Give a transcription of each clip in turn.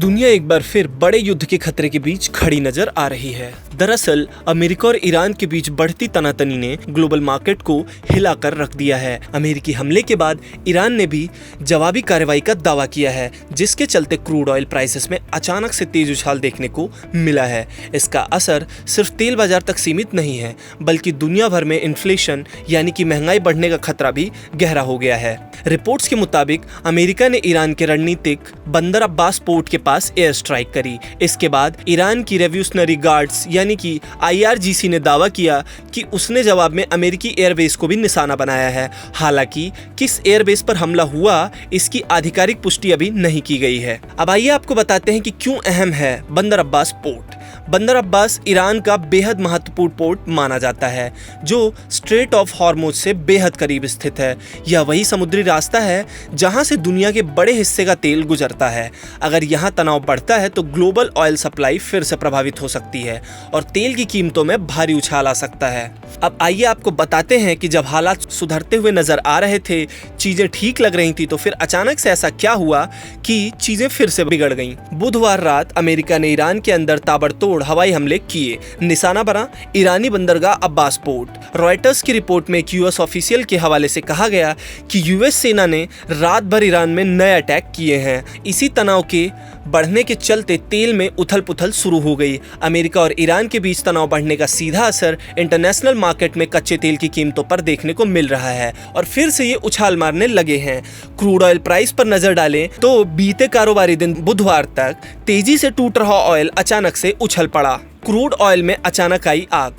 दुनिया एक बार फिर बड़े युद्ध के खतरे के बीच खड़ी नजर आ रही है। दरअसल अमेरिका और ईरान के बीच बढ़ती तनातनी ने ग्लोबल मार्केट को हिलाकर रख दिया है। अमेरिकी हमले के बाद ईरान ने भी जवाबी कार्रवाई का दावा किया है, जिसके चलते क्रूड ऑयल प्राइसेस में अचानक से तेज उछाल देखने को मिला है। इसका असर सिर्फ तेल बाजार तक सीमित नहीं है, बल्कि दुनिया भर में इन्फ्लेशन यानी कि महंगाई बढ़ने का खतरा भी गहरा हो गया है। रिपोर्ट्स के मुताबिक अमेरिका ने ईरान के रणनीतिक बंदर अब्बास पोर्ट के पास एयर स्ट्राइक करी। इसके बाद ईरान की रेवोल्यूशनरी गार्ड्स यानी कि IRGC ने दावा किया कि उसने जवाब में अमेरिकी एयरबेस को भी निशाना बनाया है। हालांकि किस एयरबेस पर हमला हुआ, इसकी आधिकारिक पुष्टि अभी नहीं की गई है। अब आइए आपको बताते हैं कि क्यों अहम है बंदर अब्बास पोर्ट। बंदर अब्बास ईरान का बेहद महत्वपूर्ण पोर्ट माना जाता है, जो स्ट्रेट ऑफ हॉर्मुज से बेहद करीब स्थित है। यह वही समुद्री रास्ता है जहां से दुनिया के बड़े हिस्से का तेल गुजरता है। अगर यहां तनाव बढ़ता है तो ग्लोबल ऑयल सप्लाई फिर से प्रभावित हो सकती है और तेल की कीमतों में भारी उछाल आ सकता है। अब आइए आपको बताते हैं कि जब हालात सुधरते हुए नजर आ रहे थे, चीजें ठीक लग रही थी, तो फिर अचानक से ऐसा क्या हुआ कि चीजें फिर से बिगड़ गईं। बुधवार रात अमेरिका ने ईरान के अंदर ताबड़तोड़ हवाई हमले किए। निशाना बना ईरानी बंदरगाह अब्बास पोर्ट। रॉयटर्स की रिपोर्ट में एक US ऑफिशियल के हवाले से कहा गया कि US सेना ने रात भर ईरान में नए अटैक किए हैं। इसी तनाव के बढ़ने के चलते तेल में उथल पुथल शुरू हो गई। अमेरिका और ईरान के बीच तनाव बढ़ने का सीधा असर इंटरनेशनल मार्केट में कच्चे तेल की कीमतों पर देखने को मिल रहा है और फिर से ये उछाल मारने लगे हैं। क्रूड ऑयल प्राइस पर नजर डालें तो बीते कारोबारी दिन बुधवार तक तेजी से टूट रहा ऑयल अचानक से उछल पड़ा। क्रूड ऑयल में अचानक आई आग।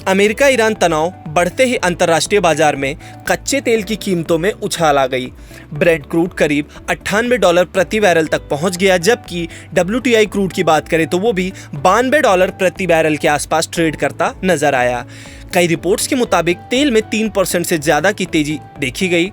अमेरिका ईरान तनाव बढ़ते ही अंतर्राष्ट्रीय बाजार में कच्चे तेल की कीमतों में उछाल आ गई। ब्रेंट क्रूड करीब $98 प्रति बैरल तक पहुंच गया, जबकि WTI क्रूड की बात करें तो वो भी $92 प्रति बैरल के आसपास ट्रेड करता नजर आया। कई रिपोर्ट्स के मुताबिक तेल में 3% से ज्यादा की तेजी देखी गई।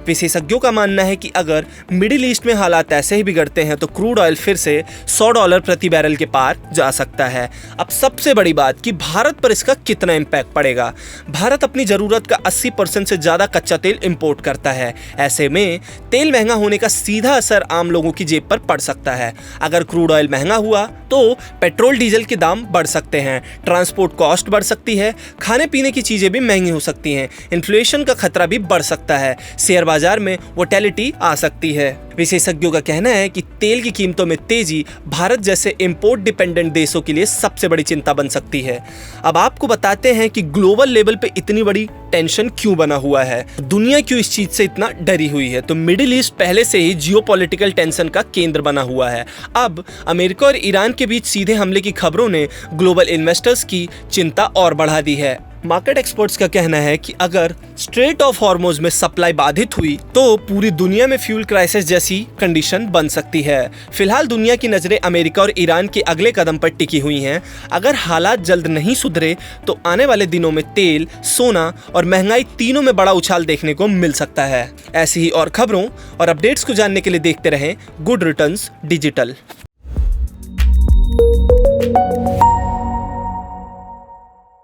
विशेषज्ञों का मानना है कि अगर मिडिल ईस्ट में हालात ऐसे ही बिगड़ते हैं तो क्रूड ऑयल फिर से $100 प्रति बैरल के पार जा सकता है। अब सबसे बड़ी बात कि भारत पर इसका कितना इम्पैक्ट पड़ेगा। भारत अपनी जरूरत का 80% से ज्यादा कच्चा तेल इंपोर्ट करता है। ऐसे में तेल महंगा होने का सीधा असर आम लोगों की जेब पर पड़ सकता है। अगर क्रूड ऑयल महंगा हुआ तो पेट्रोल डीजल के दाम बढ़ सकते हैं, ट्रांसपोर्ट कॉस्ट बढ़ सकती है, खाने पीने की चीजें भी महंगी हो सकती हैं, इन्फ्लेशन का खतरा भी बढ़ सकता है, शेयर बाजार में वोलेटिलिटी आ सकती है। विशेषज्ञों का कहना है कि तेल की कीमतों में तेजी भारत जैसे इंपोर्ट डिपेंडेंट देशों के लिए सबसे बड़ी चिंता बन सकती है। अब आपको बताते हैं कि ग्लोबल लेवल पे इतनी बड़ी टेंशन क्यों बना हुआ है, दुनिया क्यों इस चीज से इतना डरी हुई है। तो मिडिल ईस्ट पहले से ही जियोपॉलिटिकल टेंशन का केंद्र बना हुआ है। अब अमेरिका और ईरान के बीच सीधे हमले की खबरों ने ग्लोबल इन्वेस्टर्स की चिंता और बढ़ा दी है। मार्केट एक्सपर्ट्स का कहना है कि अगर स्ट्रेट ऑफ हॉर्मुज में सप्लाई बाधित हुई तो पूरी दुनिया में फ्यूल क्राइसिस जैसी कंडीशन बन सकती है। फिलहाल दुनिया की नजरें अमेरिका और ईरान के अगले कदम पर टिकी हुई हैं। अगर हालात जल्द नहीं सुधरे तो आने वाले दिनों में तेल, सोना और महंगाई तीनों में बड़ा उछाल देखने को मिल सकता है। ऐसी ही और खबरों और अपडेट्स को जानने के लिए देखते रहें गुड रिटर्न्स डिजिटल।